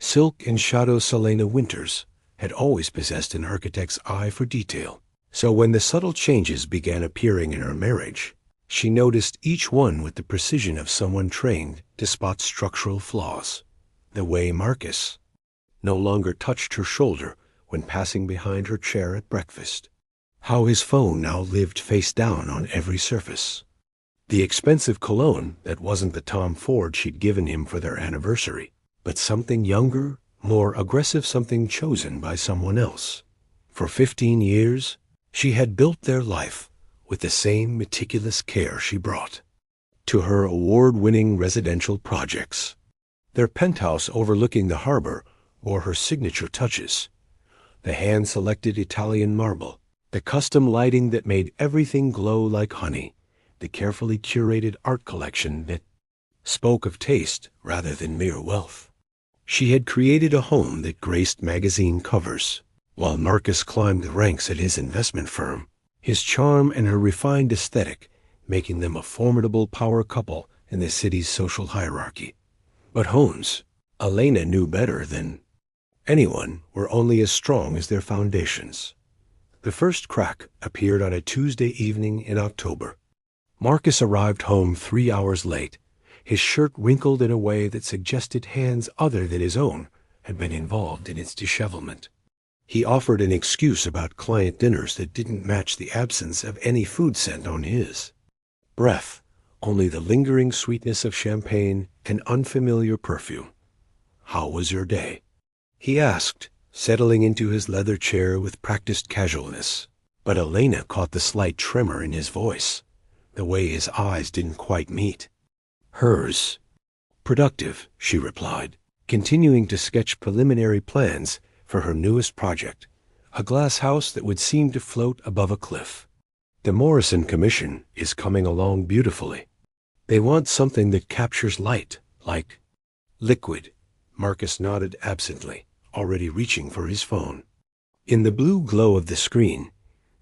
Silk and Shadow Selena Winters had always possessed an architect's eye for detail, so when the subtle changes began appearing in her marriage, she noticed each one with the precision of someone trained to spot structural flaws. The way Marcus no longer touched her shoulder when passing behind her chair at breakfast. How his phone now lived face down on every surface. The expensive cologne that wasn't the Tom Ford she'd given him for their anniversary, but something younger, more aggressive, something chosen by someone else. For 15 years, she had built their life with the same meticulous care she brought to her award-winning residential projects. Their penthouse overlooking the harbor bore her signature touches. The hand-selected Italian marble, the custom lighting that made everything glow like honey, the carefully curated art collection that spoke of taste rather than mere wealth. She had created a home that graced magazine covers, while Marcus climbed the ranks at his investment firm, his charm and her refined aesthetic making them a formidable power couple in the city's social hierarchy. But homes, Elena knew better than anyone, were only as strong as their foundations. The first crack appeared on a Tuesday evening in October. Marcus arrived home 3 hours late, his shirt wrinkled in a way that suggested hands other than his own had been involved in its dishevelment. He offered an excuse about client dinners that didn't match the absence of any food scent on his breath, only the lingering sweetness of champagne and unfamiliar perfume. "How was your day?" he asked, settling into his leather chair with practiced casualness. But Elena caught the slight tremor in his voice, the way his eyes didn't quite meet hers. "Productive," she replied, continuing to sketch preliminary plans for her newest project, a glass house that would seem to float above a cliff. "The Morrison Commission is coming along beautifully. They want something that captures light, like liquid." Marcus nodded absently, already reaching for his phone. In the blue glow of the screen,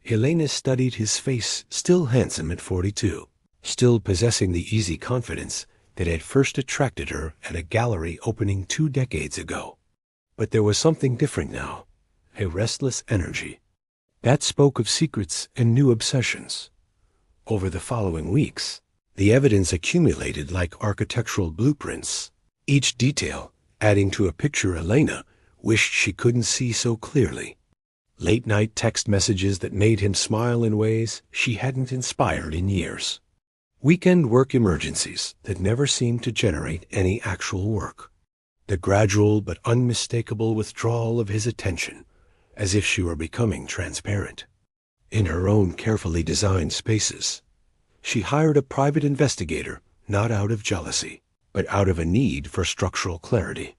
Elena studied his face, still handsome at 42, still possessing the easy confidence that had first attracted her at a gallery opening 2 decades ago. But there was something different now, a restless energy that spoke of secrets and new obsessions. Over the following weeks, the evidence accumulated like architectural blueprints, each detail adding to a picture Elena wished she couldn't see so clearly. Late-night text messages that made him smile in ways she hadn't inspired in years. Weekend work emergencies that never seemed to generate any actual work. The gradual but unmistakable withdrawal of his attention, as if she were becoming transparent. In her own carefully designed spaces, she hired a private investigator, not out of jealousy, but out of a need for structural clarity.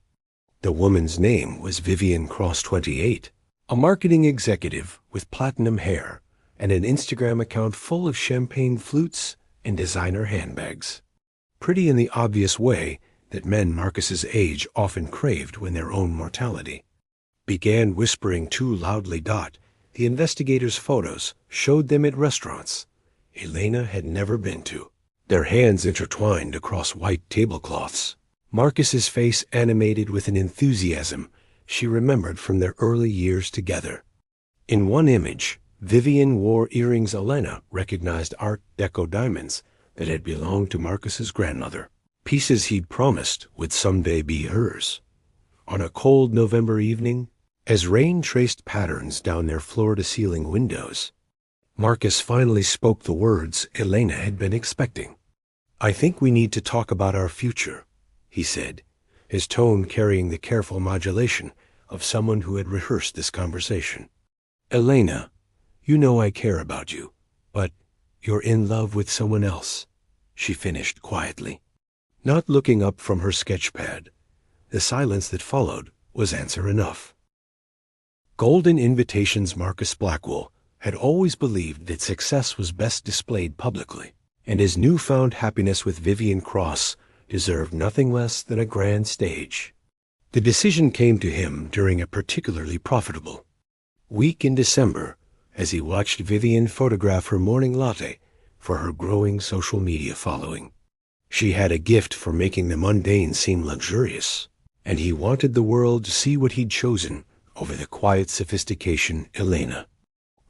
The woman's name was Vivian Cross 28, a marketing executive with platinum hair and an Instagram account full of champagne flutes and designer handbags. Pretty in the obvious way that men Marcus's age often craved when their own mortality began whispering too loudly. The investigator's photos showed them at restaurants Elena had never been to, their hands intertwined across white tablecloths, Marcus's face animated with an enthusiasm she remembered from their early years together. In one image, Vivian wore earrings Elena recognized Art Deco diamonds that had belonged to Marcus's grandmother, pieces he'd promised would someday be hers. On a cold November evening, as rain traced patterns down their floor-to-ceiling windows, Marcus finally spoke the words Elena had been expecting. "I think we need to talk about our future," he said, his tone carrying the careful modulation of someone who had rehearsed this conversation. "Elena, you know I care about you, but you're in love with someone else," she finished quietly, not looking up from her sketchpad. The silence that followed was answer enough. Golden Invitations Marcus Blackwell had always believed that success was best displayed publicly, and his newfound happiness with Vivian Cross deserved nothing less than a grand stage. The decision came to him during a particularly profitable week in December as he watched Vivian photograph her morning latte for her growing social media following. She had a gift for making the mundane seem luxurious. and he wanted the world to see what he'd chosen over the quiet sophistication Elena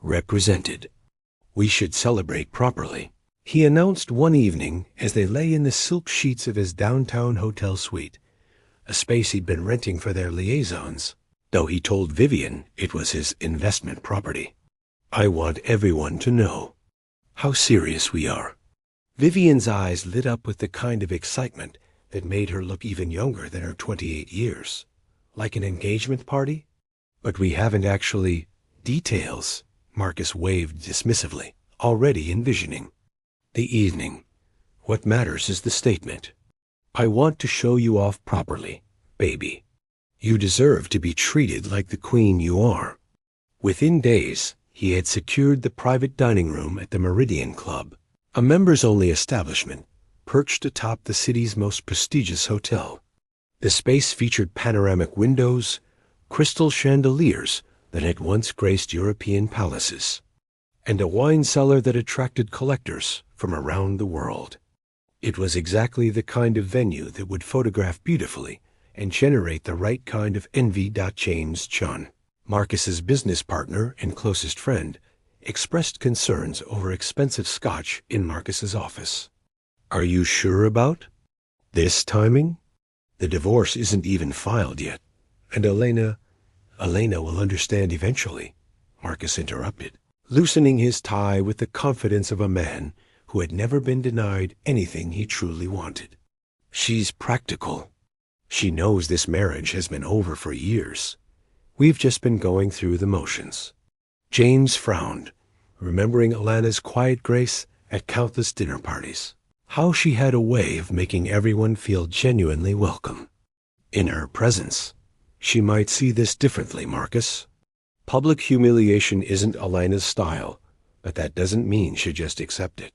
represented. "We should celebrate properly," he announced one evening as they lay in the silk sheets of his downtown hotel suite, a space he'd been renting for their liaisons, though he told Vivian it was his investment property. "I want everyone to know how serious we are." Vivian's eyes lit up with the kind of excitement that made her look even younger than her 28 years. "Like an engagement party?" "But we haven't actually—" "Details," Marcus waved dismissively, already envisioning the evening. "What matters is the statement. I want to show you off properly, baby. You deserve to be treated like the queen you are." Within days, he had secured the private dining room at the Meridian Club, a members-only establishment perched atop the city's most prestigious hotel. The space featured panoramic windows, crystal chandeliers that had once graced European palaces, and a wine cellar that attracted collectors from around the world. It was exactly the kind of venue that would photograph beautifully and generate the right kind of envy. James Chun, Marcus's business partner and closest friend, expressed concerns over expensive scotch in Marcus's office. "Are you sure about this timing? The divorce isn't even filed yet, and Elena will understand eventually," Marcus interrupted, loosening his tie with the confidence of a man who had never been denied anything he truly wanted. "She's practical. She knows this marriage has been over for years. We've just been going through the motions." James frowned, remembering Alana's quiet grace at countless dinner parties. How she had a way of making everyone feel genuinely welcome. In her presence, she might see this differently, Marcus. Public humiliation isn't Alana's style, but that doesn't mean she'd just accept it.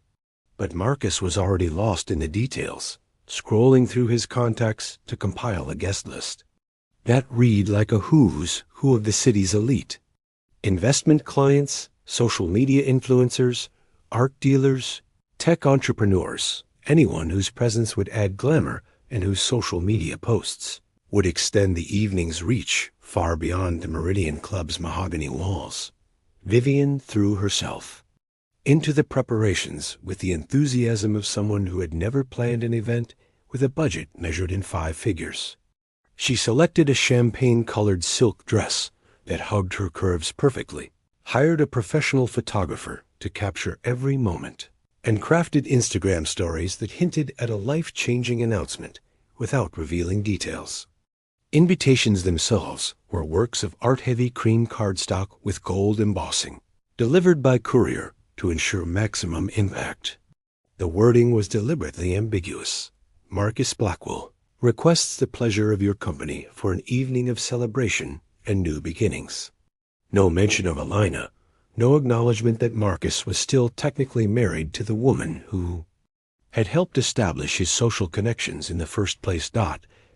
But Marcus was already lost in the details, scrolling through his contacts to compile a guest list that read like a who's who of the city's elite. Investment clients, social media influencers, art dealers, tech entrepreneurs, anyone whose presence would add glamour and whose social media posts would extend the evening's reach far beyond the Meridian Club's mahogany walls. Vivian threw herself into the preparations with the enthusiasm of someone who had never planned an event with a budget measured in 5 figures. She selected a champagne-colored silk dress that hugged her curves perfectly, hired a professional photographer to capture every moment, and crafted Instagram stories that hinted at a life-changing announcement without revealing details. Invitations themselves were works of art-heavy cream cardstock with gold embossing, delivered by courier to ensure maximum impact. The wording was deliberately ambiguous. "Marcus Blackwell requests the pleasure of your company for an evening of celebration and new beginnings." No mention of Elena, no acknowledgement that Marcus was still technically married to the woman who had helped establish his social connections in the first place.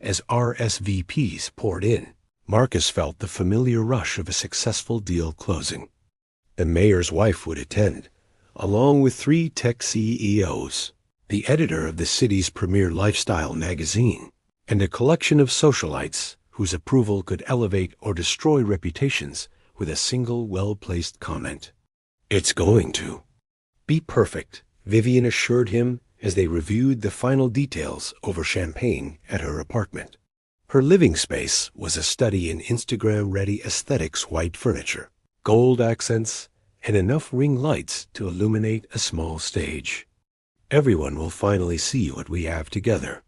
As RSVPs poured in, Marcus felt the familiar rush of a successful deal closing. The mayor's wife would attend, along with 3 tech CEOs, the editor of the city's premier lifestyle magazine, and a collection of socialites whose approval could elevate or destroy reputations with a single well-placed comment. "It's going to be perfect," Vivian assured him as they reviewed the final details over champagne at her apartment. Her living space was a study in Instagram-ready aesthetics: white furniture, gold accents, and enough ring lights to illuminate a small stage. "Everyone will finally see what we have together."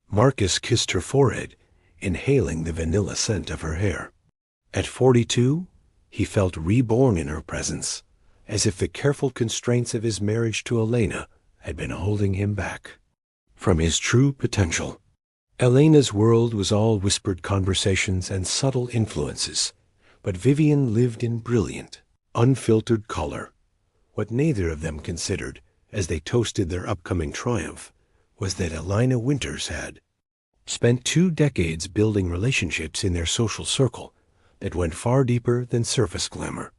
Marcus kissed her forehead, inhaling the vanilla scent of her hair. At 42, he felt reborn in her presence, as if the careful constraints of his marriage to Elena had been holding him back from his true potential. Elena's world was all whispered conversations and subtle influences, but Vivian lived in brilliant, unfiltered color. What neither of them considered as they toasted their upcoming triumph was that Elena Winters had spent 2 decades building relationships in their social circle that went far deeper than surface glamour.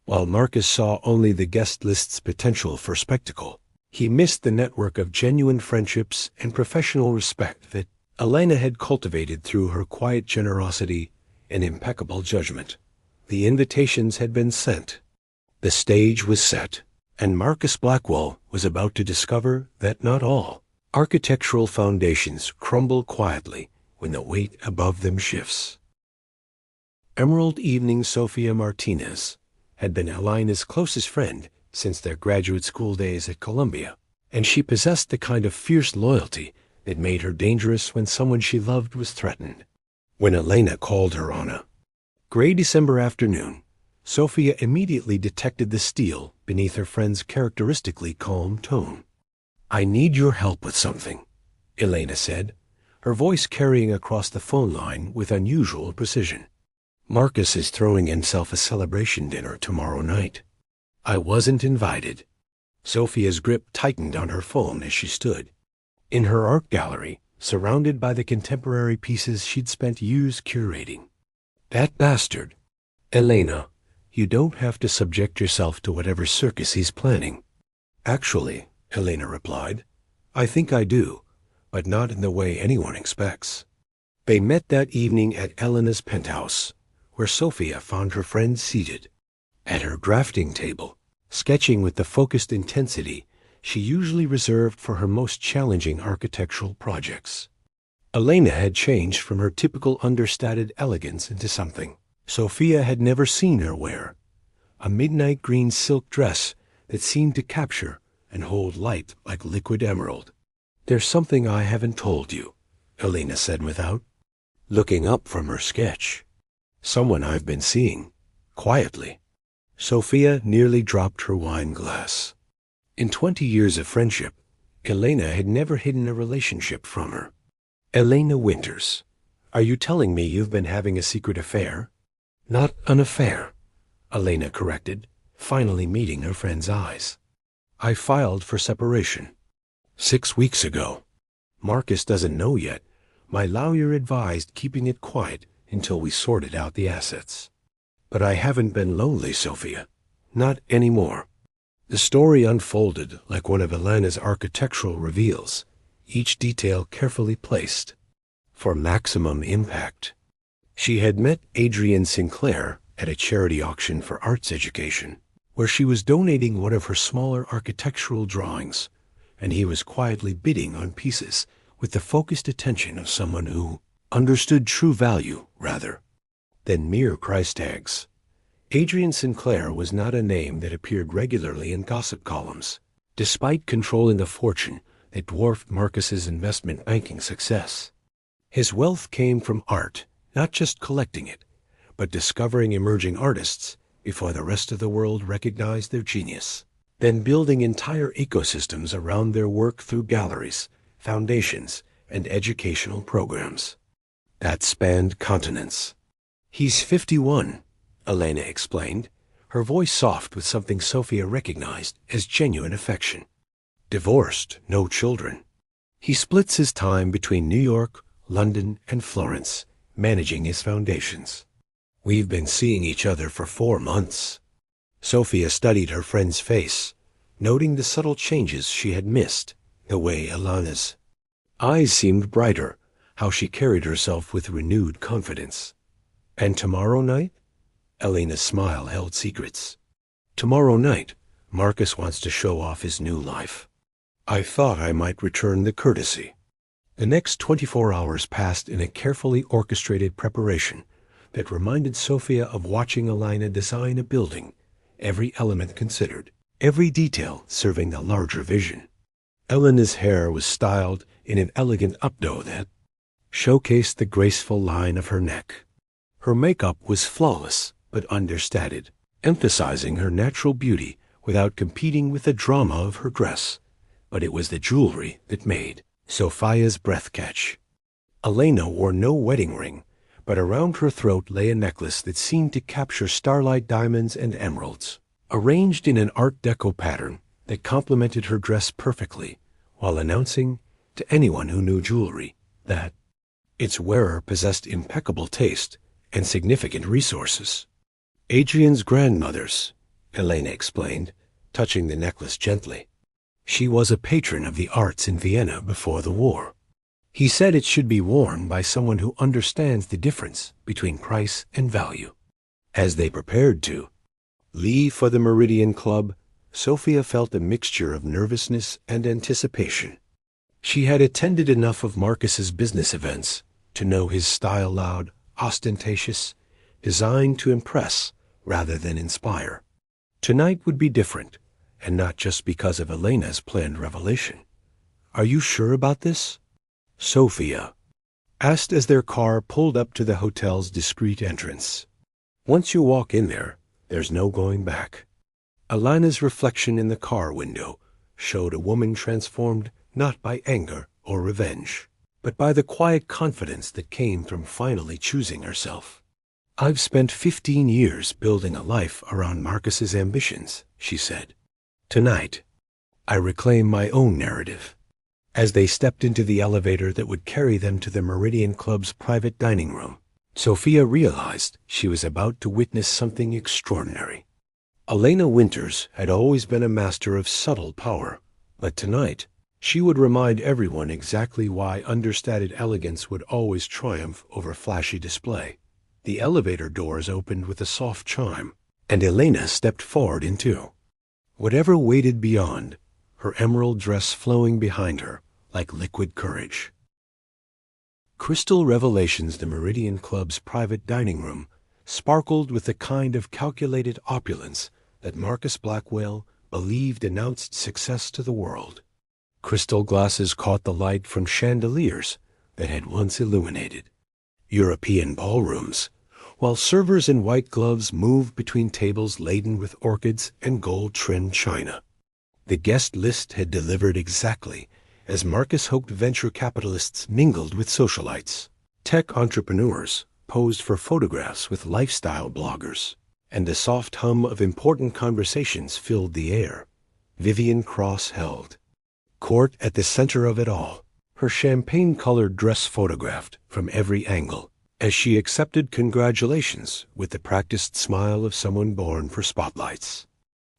While Marcus saw only the guest list's potential for spectacle, he missed the network of genuine friendships and professional respect that Elena had cultivated through her quiet generosity and impeccable judgment. The invitations had been sent. The stage was set, and Marcus Blackwell was about to discover that not all architectural foundations crumble quietly when the weight above them shifts. Emerald Evening Sophia Martinez had been Elena's closest friend since their graduate school days at Columbia, and she possessed the kind of fierce loyalty that made her dangerous when someone she loved was threatened. When Elena called her on a gray December afternoon, Sophia immediately detected the steel beneath her friend's characteristically calm tone. "I need your help with something," Elena said, her voice carrying across the phone line with unusual precision. "Marcus is throwing himself a celebration dinner tomorrow night. I wasn't invited." Sophia's grip tightened on her phone as she stood. In her art gallery, surrounded by the contemporary pieces she'd spent years curating. "That bastard. Elena, you don't have to subject yourself to whatever circus he's planning." "Actually," Elena replied, "I think I do, but not in the way anyone expects." They met that evening at Elena's penthouse, where Sophia found her friend seated. At her drafting table, sketching with the focused intensity she usually reserved for her most challenging architectural projects. Elena had changed from her typical understated elegance into something Sophia had never seen her wear, a midnight green silk dress that seemed to capture and hold light like liquid emerald. "There's something I haven't told you," Elena said without looking up from her sketch. "Someone I've been seeing, quietly." Sophia nearly dropped her wine glass. In 20 years of friendship, Elena had never hidden a relationship from her. "Elena Winters, are you telling me you've been having a secret affair?" "Not an affair," Elena corrected, finally meeting her friend's eyes. "I filed for separation 6 weeks ago. Marcus doesn't know yet. My lawyer advised keeping it quiet until we sorted out the assets. But I haven't been lonely, Sophia. Not anymore." The story unfolded like one of Elena's architectural reveals, each detail carefully placed for maximum impact. She had met Adrian Sinclair at a charity auction for arts education, where she was donating one of her smaller architectural drawings, and he was quietly bidding on pieces with the focused attention of someone who understood true value rather than mere price tags. Adrian Sinclair was not a name that appeared regularly in gossip columns, despite controlling the fortune that dwarfed Marcus's investment banking success. His wealth came from art, not just collecting it, but discovering emerging artists before the rest of the world recognized their genius, then building entire ecosystems around their work through galleries, foundations, and educational programs that spanned continents. "He's 51, Elena explained, her voice soft with something Sophia recognized as genuine affection. "Divorced, no children. He splits his time between New York, London, and Florence, managing his foundations. We've been seeing each other for 4 months." Sophia studied her friend's face, noting the subtle changes she had missed, the way Elena's eyes seemed brighter, how she carried herself with renewed confidence. "And tomorrow night?" Elena's smile held secrets. "Tomorrow night, Marcus wants to show off his new life. I thought I might return the courtesy." The next 24 hours passed in a carefully orchestrated preparation that reminded Sophia of watching Elena design a building, every element considered, every detail serving the larger vision. Elena's hair was styled in an elegant updo that showcased the graceful line of her neck. Her makeup was flawless but understated, emphasizing her natural beauty without competing with the drama of her dress. But it was the jewelry that made Sophia's breath catch. Elena wore no wedding ring, but around her throat lay a necklace that seemed to capture starlight diamonds and emeralds, arranged in an Art Deco pattern that complemented her dress perfectly, while announcing to anyone who knew jewelry that its wearer possessed impeccable taste and significant resources. "Adrian's grandmother's," Elena explained, touching the necklace gently. "She was a patron of the arts in Vienna before the war. He said it should be worn by someone who understands the difference between price and value. As they prepared to leave for the Meridian Club, Sophia felt a mixture of nervousness and anticipation. She had attended enough of Marcus's business events to know his style loud, ostentatious, designed to impress rather than inspire. Tonight would be different, and not just because of Elena's planned revelation. "Are you sure about this?" Sophia asked as their car pulled up to the hotel's discreet entrance. "Once you walk in there, there's no going back." Elena's reflection in the car window showed a woman transformed not by anger or revenge, but by the quiet confidence that came from finally choosing herself. "I've spent 15 years building a life around Marcus's ambitions," she said. "Tonight, I reclaim my own narrative." As they stepped into the elevator that would carry them to the Meridian Club's private dining room, Sophia realized she was about to witness something extraordinary. Elena Winters had always been a master of subtle power, but tonight she would remind everyone exactly why understated elegance would always triumph over flashy display. The elevator doors opened with a soft chime, and Elena stepped forward into whatever waited beyond, her emerald dress flowing behind her like liquid courage. Crystal Revelations, the Meridian Club's private dining room, sparkled with the kind of calculated opulence that Marcus Blackwell believed announced success to the world. Crystal glasses caught the light from chandeliers that had once illuminated European ballrooms, while servers in white gloves moved between tables laden with orchids and gold-trimmed china. The guest list had delivered exactly as Marcus hoped. Venture capitalists mingled with socialites. Tech entrepreneurs posed for photographs with lifestyle bloggers, and the soft hum of important conversations filled the air. Vivian Cross held court at the center of it all, her champagne-colored dress photographed from every angle, as she accepted congratulations with the practiced smile of someone born for spotlights.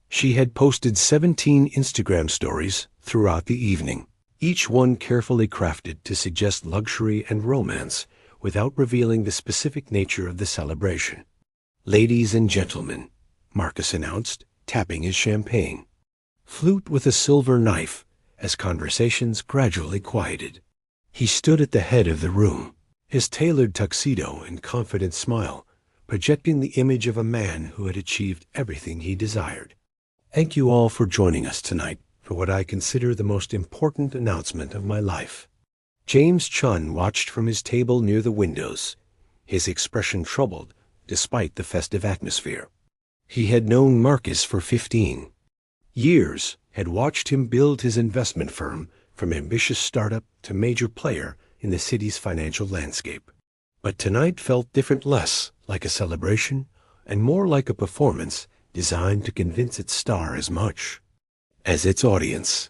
She had posted 17 Instagram stories throughout the evening, each one carefully crafted to suggest luxury and romance without revealing the specific nature of the celebration. "Ladies and gentlemen," Marcus announced, tapping his champagne. Flute with a silver knife as conversations gradually quieted. He stood at the head of the room, his tailored tuxedo and confident smile projecting the image of a man who had achieved everything he desired. "Thank you all for joining us tonight for what I consider the most important announcement of my life." James Chun watched from his table near the windows, his expression troubled despite the festive atmosphere. He had known Marcus for 15 years, had watched him build his investment firm from ambitious startup to major player in the city's financial landscape. But tonight felt different, less like a celebration and more like a performance designed to convince its star as much as its audience.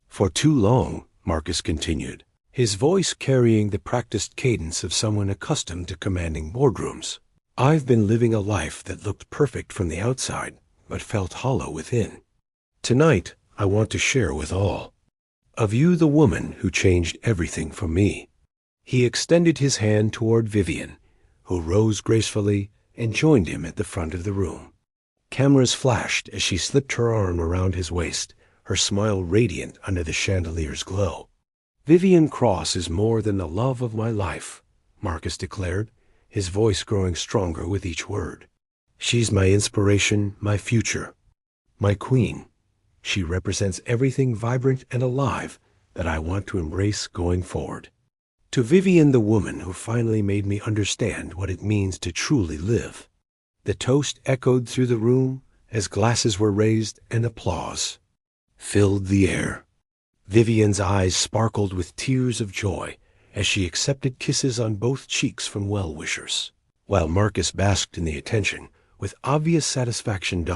"For too long," Marcus continued, his voice carrying the practiced cadence of someone accustomed to commanding boardrooms, "I've been living a life that looked perfect from the outside, but felt hollow within. Tonight, I want to share with all of you the woman who changed everything for me." He extended his hand toward Vivian, who rose gracefully and joined him at the front of the room. Cameras flashed as she slipped her arm around his waist, her smile radiant under the chandelier's glow. "Vivian Cross is more than the love of my life," Marcus declared, his voice growing stronger with each word. "She's my inspiration, my future, my queen. She represents everything vibrant and alive that I want to embrace going forward. To Vivian, the woman who finally made me understand what it means to truly live." The toast echoed through the room as glasses were raised and applause filled the air. Vivian's eyes sparkled with tears of joy as she accepted kisses on both cheeks from well-wishers, while Marcus basked in the attention with obvious satisfaction.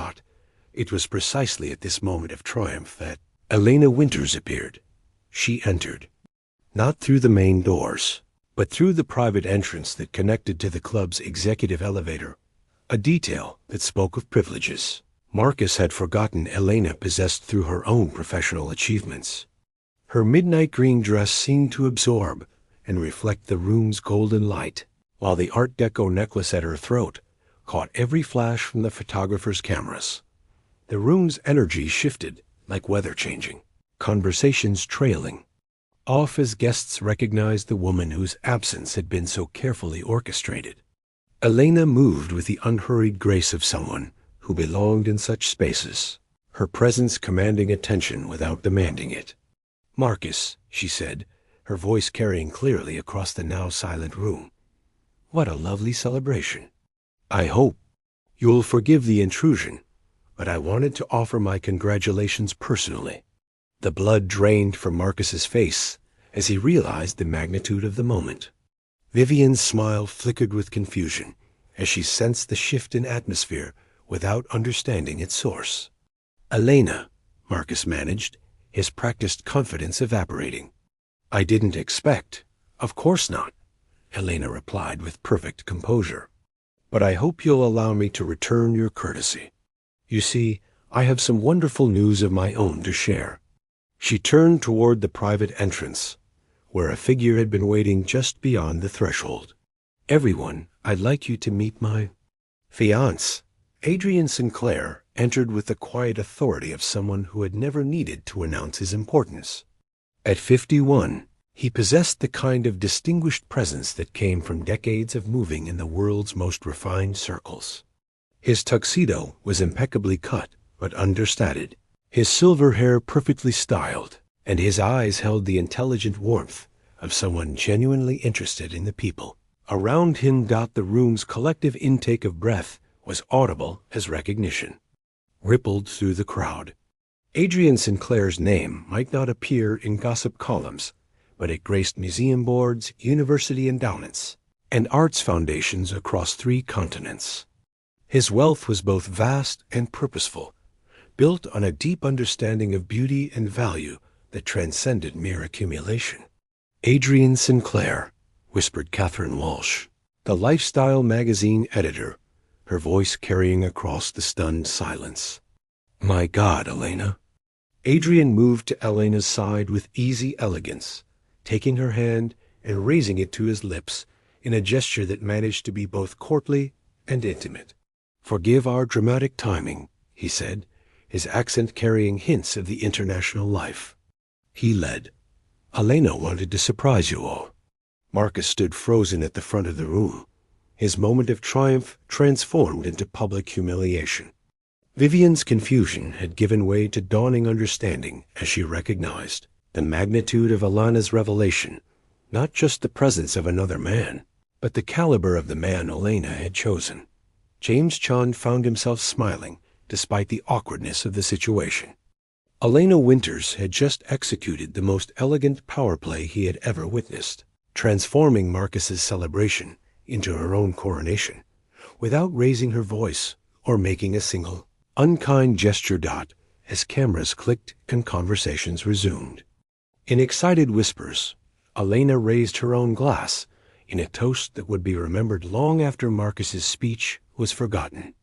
It was precisely at this moment of triumph that Elena Winters appeared. She entered, not through the main doors, but through the private entrance that connected to the club's executive elevator, a detail that spoke of privileges Marcus had forgotten Elena possessed through her own professional achievements. Her midnight green dress seemed to absorb and reflect the room's golden light, while the Art Deco necklace at her throat caught every flash from the photographer's cameras. The room's energy shifted like weather changing, conversations trailing, off as guests recognized the woman whose absence had been so carefully orchestrated. Elena moved with the unhurried grace of someone who belonged in such spaces, her presence commanding attention without demanding it. "Marcus," she said, her voice carrying clearly across the now silent room. "What a lovely celebration. I hope you'll forgive the intrusion, but I wanted to offer my congratulations personally." The blood drained from Marcus's face as he realized the magnitude of the moment. Vivian's smile flickered with confusion as she sensed the shift in atmosphere without understanding its source. "Elena," Marcus managed, his practiced confidence evaporating. "I didn't expect." "Of course not," Elena replied with perfect composure. "But I hope you'll allow me to return your courtesy. You see, I have some wonderful news of my own to share." She turned toward the private entrance, where a figure had been waiting just beyond the threshold. "Everyone, I'd like you to meet my fiancé." Adrian Sinclair entered with the quiet authority of someone who had never needed to announce his importance. At 51, he possessed the kind of distinguished presence that came from decades of moving in the world's most refined circles. His tuxedo was impeccably cut but understated, his silver hair perfectly styled, and his eyes held the intelligent warmth of someone genuinely interested in the people. Around him, the room's collective intake of breath was audible as recognition rippled through the crowd. Adrian Sinclair's name might not appear in gossip columns, but it graced museum boards, university endowments, and arts foundations across 3 continents. His wealth was both vast and purposeful, built on a deep understanding of beauty and value that transcended mere accumulation. "Adrian Sinclair," whispered Catherine Walsh, the lifestyle magazine editor, her voice carrying across the stunned silence. "My God, Elena." Adrian moved to Elena's side with easy elegance, taking her hand and raising it to his lips in a gesture that managed to be both courtly and intimate. "Forgive our dramatic timing," he said, his accent carrying hints of the international life. He led. "Elena wanted to surprise you all." Marcus stood frozen at the front of the room, his moment of triumph transformed into public humiliation. Vivian's confusion had given way to dawning understanding as she recognized the magnitude of Elena's revelation, not just the presence of another man, but the caliber of the man Elena had chosen. James Chand found himself smiling despite the awkwardness of the situation. Elena Winters had just executed the most elegant power play he had ever witnessed, transforming Marcus's celebration into her own coronation, without raising her voice or making a single unkind gesture. As cameras clicked and conversations resumed. In excited whispers, Elena raised her own glass in a toast that would be remembered long after Marcus's speech was forgotten.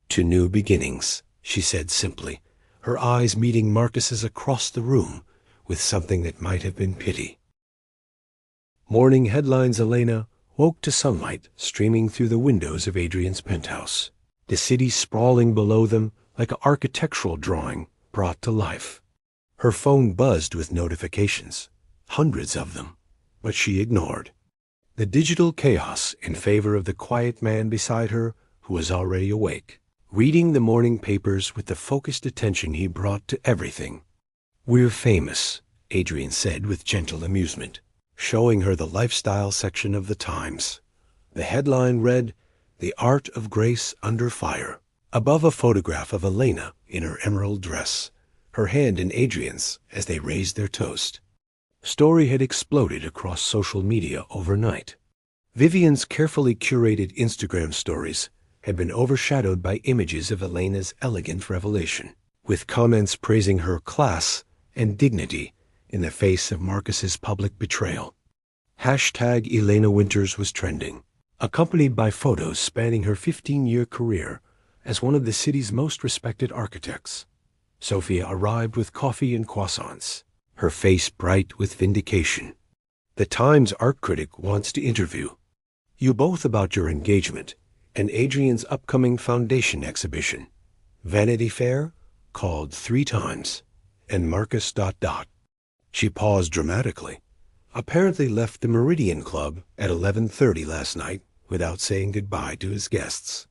"To new beginnings," she said simply, her eyes meeting Marcus's across the room with something that might have been pity. Morning headlines. Elena woke to sunlight streaming through the windows of Adrian's penthouse, the city sprawling below them like an architectural drawing brought to life. Her phone buzzed with notifications, hundreds of them, but she ignored the digital chaos in favor of the quiet man beside her who was already awake, reading the morning papers with the focused attention he brought to everything. "We're famous," Adrian said with gentle amusement, showing her the lifestyle section of the Times. The headline read, "The Art of Grace Under Fire," above a photograph of Elena in her emerald dress, her hand in Adrian's as they raised their toast. Story had exploded across social media overnight. Vivian's carefully curated Instagram stories had been overshadowed by images of Elena's elegant revelation, with comments praising her class and dignity in the face of Marcus's public betrayal. Hashtag Elena Winters was trending, accompanied by photos spanning her 15-year career as one of the city's most respected architects. Sophia arrived with coffee and croissants, her face bright with vindication. The Times art critic wants to interview you both about your engagement and Adrian's upcoming foundation exhibition. Vanity Fair called 3 times, and Marcus ... She paused dramatically. Apparently left the Meridian Club at 11:30 last night without saying goodbye to his guests.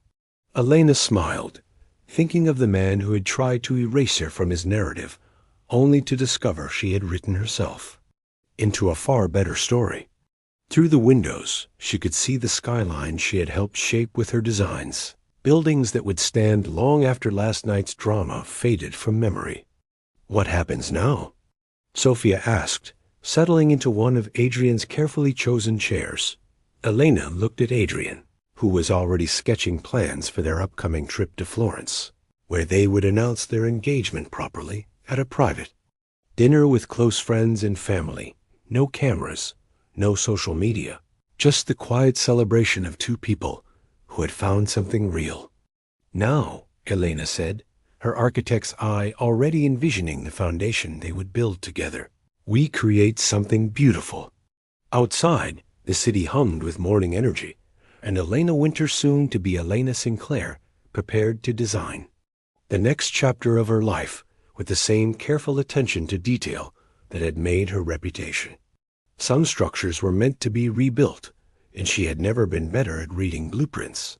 Elena smiled, thinking of the man who had tried to erase her from his narrative, only to discover she had written herself into a far better story. Through the windows, she could see the skyline she had helped shape with her designs, buildings that would stand long after last night's drama faded from memory. What happens now? Sophia asked, settling into one of Adrian's carefully chosen chairs. Elena looked at Adrian, who was already sketching plans for their upcoming trip to Florence, where they would announce their engagement properly at a private dinner with close friends and family. No cameras, no social media, just the quiet celebration of 2 people who had found something real. Now, Elena said, her architect's eye already envisioning the foundation they would build together. We create something beautiful. Outside, the city hummed with morning energy, and Elena Winter, soon to be Elena Sinclair, prepared to design the next chapter of her life with the same careful attention to detail that had made her reputation. Some structures were meant to be rebuilt, and she had never been better at reading blueprints.